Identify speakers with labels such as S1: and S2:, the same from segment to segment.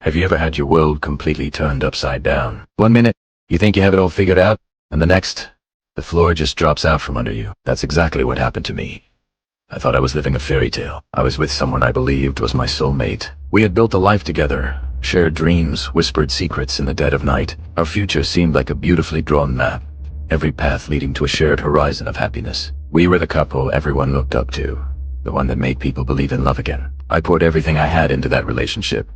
S1: Have you ever had your world completely turned upside down? One minute, you think you have it all figured out, and the next, the floor just drops out from under you. That's exactly what happened to me. I thought I was living a fairy tale. I was with someone I believed was my soulmate. We had built a life together, shared dreams, whispered secrets in the dead of night. Our future seemed like a beautifully drawn map, every path leading to a shared horizon of happiness. We were the couple everyone looked up to, the one that made people believe in love again. I poured everything I had into that relationship.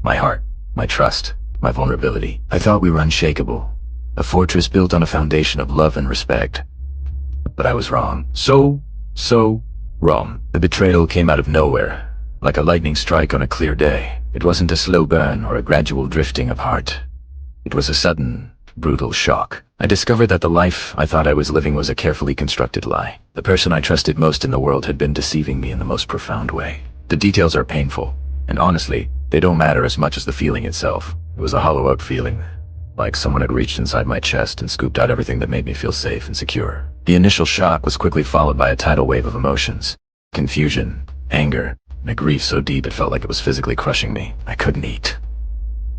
S1: My heart, my trust, my vulnerability. I thought we were unshakable, a fortress built on a foundation of love and respect. But I was wrong. So wrong. The betrayal came out of nowhere, like a lightning strike on a clear day. It wasn't a slow burn or a gradual drifting of heart. It was a sudden, brutal shock. I discovered that the life I thought I was living was a carefully constructed lie. The person I trusted most in the world had been deceiving me in the most profound way. The details are painful, and honestly, they don't matter as much as the feeling itself. It was a hollow-out feeling, like someone had reached inside my chest and scooped out everything that made me feel safe and secure. The initial shock was quickly followed by a tidal wave of emotions. Confusion, anger, and a grief so deep it felt like it was physically crushing me. I couldn't eat.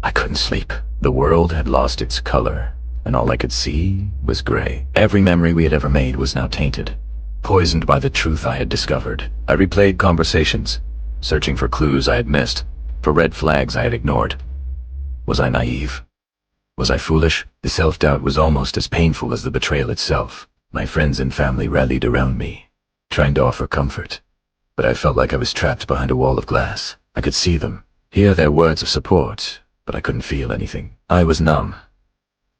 S1: I couldn't sleep. The world had lost its color, and all I could see was gray. Every memory we had ever made was now tainted, poisoned by the truth I had discovered. I replayed conversations, searching for clues I had missed, for red flags I had ignored. Was I naive? Was I foolish? The self-doubt was almost as painful as the betrayal itself. My friends and family rallied around me, trying to offer comfort, but I felt like I was trapped behind a wall of glass. I could see them, hear their words of support, but I couldn't feel anything. I was numb.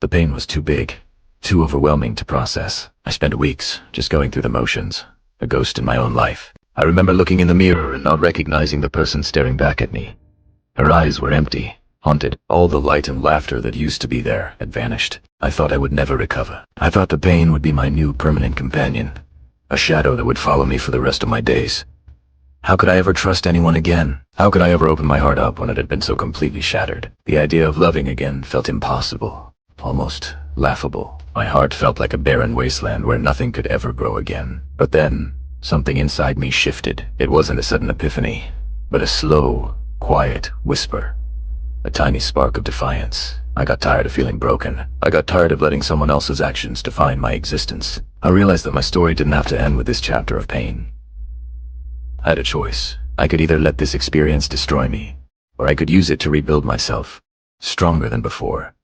S1: The pain was too big, too overwhelming to process. I spent weeks just going through the motions, a ghost in my own life. I remember looking in the mirror and not recognizing the person staring back at me. Her eyes were empty, haunted. All the light and laughter that used to be there had vanished. I thought I would never recover. I thought the pain would be my new permanent companion, a shadow that would follow me for the rest of my days. How could I ever trust anyone again? How could I ever open my heart up when it had been so completely shattered? The idea of loving again felt impossible, almost laughable. My heart felt like a barren wasteland where nothing could ever grow again. But then, something inside me shifted. It wasn't a sudden epiphany, but a slow, quiet whisper. A tiny spark of defiance. I got tired of feeling broken. I got tired of letting someone else's actions define my existence. I realized that my story didn't have to end with this chapter of pain. I had a choice. I could either let this experience destroy me, or I could use it to rebuild myself, stronger than before.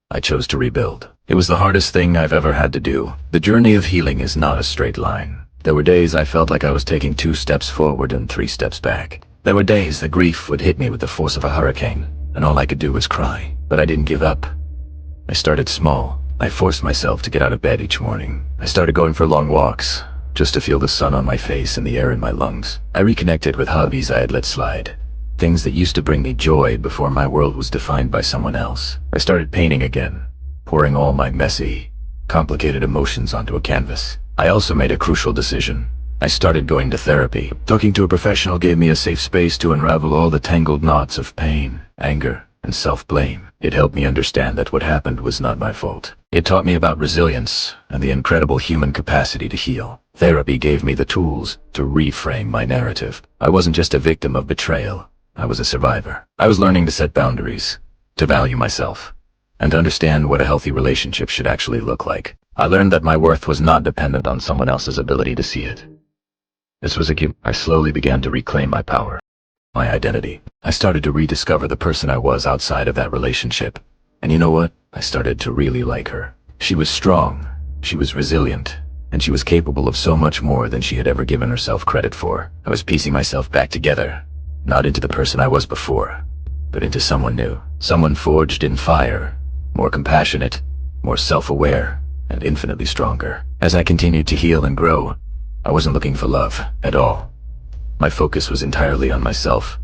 S1: I chose to rebuild. It was the hardest thing I've ever had to do. The journey of healing is not a straight line. There were days I felt like I was taking 2 steps forward and 3 steps back. There were days that grief would hit me with the force of a hurricane, and all I could do was cry. But I didn't give up. I started small. I forced myself to get out of bed each morning. I started going for long walks, just to feel the sun on my face and the air in my lungs. I reconnected with hobbies I had let slide, things that used to bring me joy before my world was defined by someone else. I started painting again, pouring all my messy, complicated emotions onto a canvas. I also made a crucial decision. I started going to therapy. Talking to a professional gave me a safe space to unravel all the tangled knots of pain, anger, and self-blame. It helped me understand that what happened was not my fault. It taught me about resilience and the incredible human capacity to heal. Therapy gave me the tools to reframe my narrative. I wasn't just a victim of betrayal. I was a survivor. I was learning to set boundaries, to value myself, and to understand what a healthy relationship should actually look like. I learned that my worth was not dependent on someone else's ability to see it. This was a gift. I slowly began to reclaim my power, my identity. I started to rediscover the person I was outside of that relationship. And you know what? I started to really like her. She was strong, she was resilient, and she was capable of so much more than she had ever given herself credit for. I was piecing myself back together, not into the person I was before, but into someone new. Someone forged in fire, more compassionate, more self-aware, and infinitely stronger. As I continued to heal and grow, I wasn't looking for love at all. My focus was entirely on myself,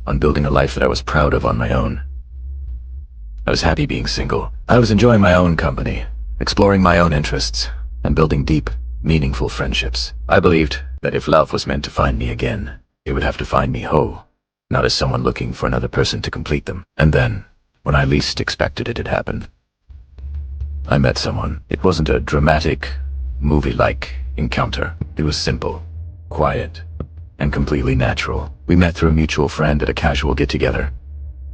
S1: on building a life that I was proud of on my own. I was happy being single. I was enjoying my own company, exploring my own interests, and building deep, meaningful friendships. I believed that if love was meant to find me again, it would have to find me whole, not as someone looking for another person to complete them. And then, when I least expected it, it happened. I met someone. It wasn't a dramatic, movie-like encounter. It was simple, quiet, and completely natural. We met through a mutual friend at a casual get-together.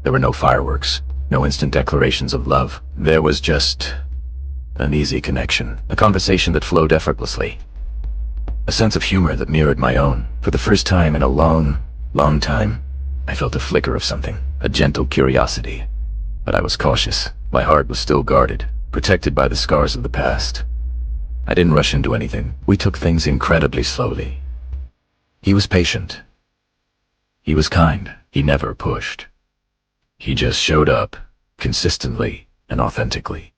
S1: There were no fireworks, no instant declarations of love. There was just an easy connection, a conversation that flowed effortlessly, a sense of humor that mirrored my own. For the first time in a long, long time, I felt a flicker of something, a gentle curiosity. But I was cautious. My heart was still guarded, protected by the scars of the past. I didn't rush into anything. We took things incredibly slowly. He was patient. He was kind. He never pushed. He just showed up, consistently and authentically.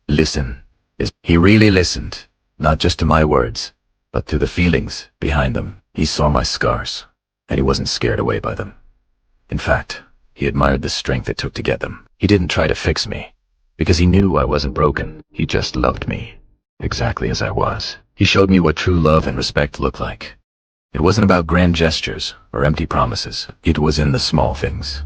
S1: Listen. He really listened, not just to my words, but to the feelings behind them. He saw my scars, and he wasn't scared away by them. In fact, he admired the strength it took to get them. He didn't try to fix me, because he knew I wasn't broken. He just loved me, exactly as I was. He showed me what true love and respect looked like. It wasn't about grand gestures or empty promises. It was in the small things.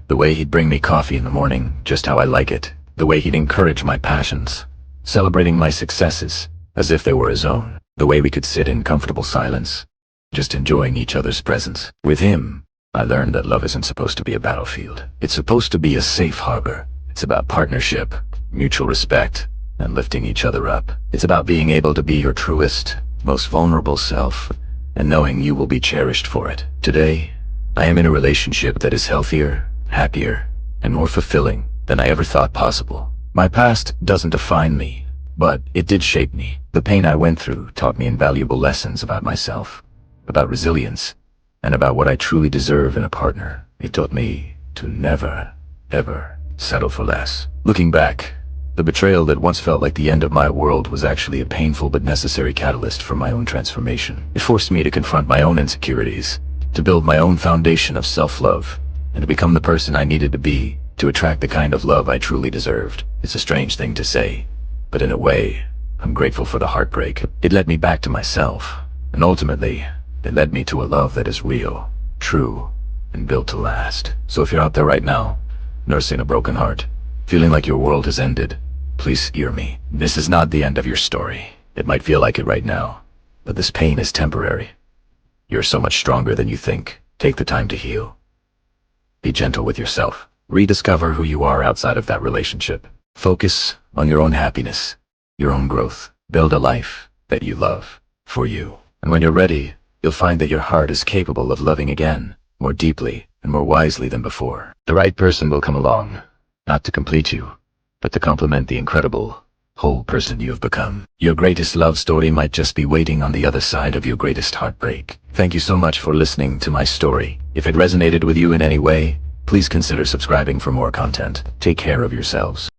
S1: The way he'd bring me coffee in the morning, just how I like it. The way he'd encourage my passions, celebrating my successes as if they were his own. The way we could sit in comfortable silence, just enjoying each other's presence. With him, I learned that love isn't supposed to be a battlefield. It's supposed to be a safe harbor. It's about partnership, mutual respect, and lifting each other up. It's about being able to be your truest, most vulnerable self, and knowing you will be cherished for it. Today, I am in a relationship that is healthier, happier, and more fulfilling than I ever thought possible. My past doesn't define me, but it did shape me. The pain I went through taught me invaluable lessons about myself, about resilience, and about what I truly deserve in a partner. It taught me to never, ever settle for less. Looking back, the betrayal that once felt like the end of my world was actually a painful but necessary catalyst for my own transformation. It forced me to confront my own insecurities, to build my own foundation of self-love, and to become the person I needed to be to attract the kind of love I truly deserved. It's a strange thing to say, but in a way, I'm grateful for the heartbreak. It led me back to myself, and ultimately, it led me to a love that is real, true, and built to last. So if you're out there right now, nursing a broken heart, feeling like your world has ended, please hear me. This is not the end of your story. It might feel like it right now, but this pain is temporary. You're so much stronger than you think. Take the time to heal. Be gentle with yourself. Rediscover who you are outside of that relationship. Focus on your own happiness, your own growth. Build a life that you love for you. And when you're ready, you'll find that your heart is capable of loving again, more deeply and more wisely than before. The right person will come along, not to complete you, but to complement the incredible, whole person you have become. Your greatest love story might just be waiting on the other side of your greatest heartbreak. Thank you so much for listening to my story. If it resonated with you in any way, please consider subscribing for more content. Take care of yourselves.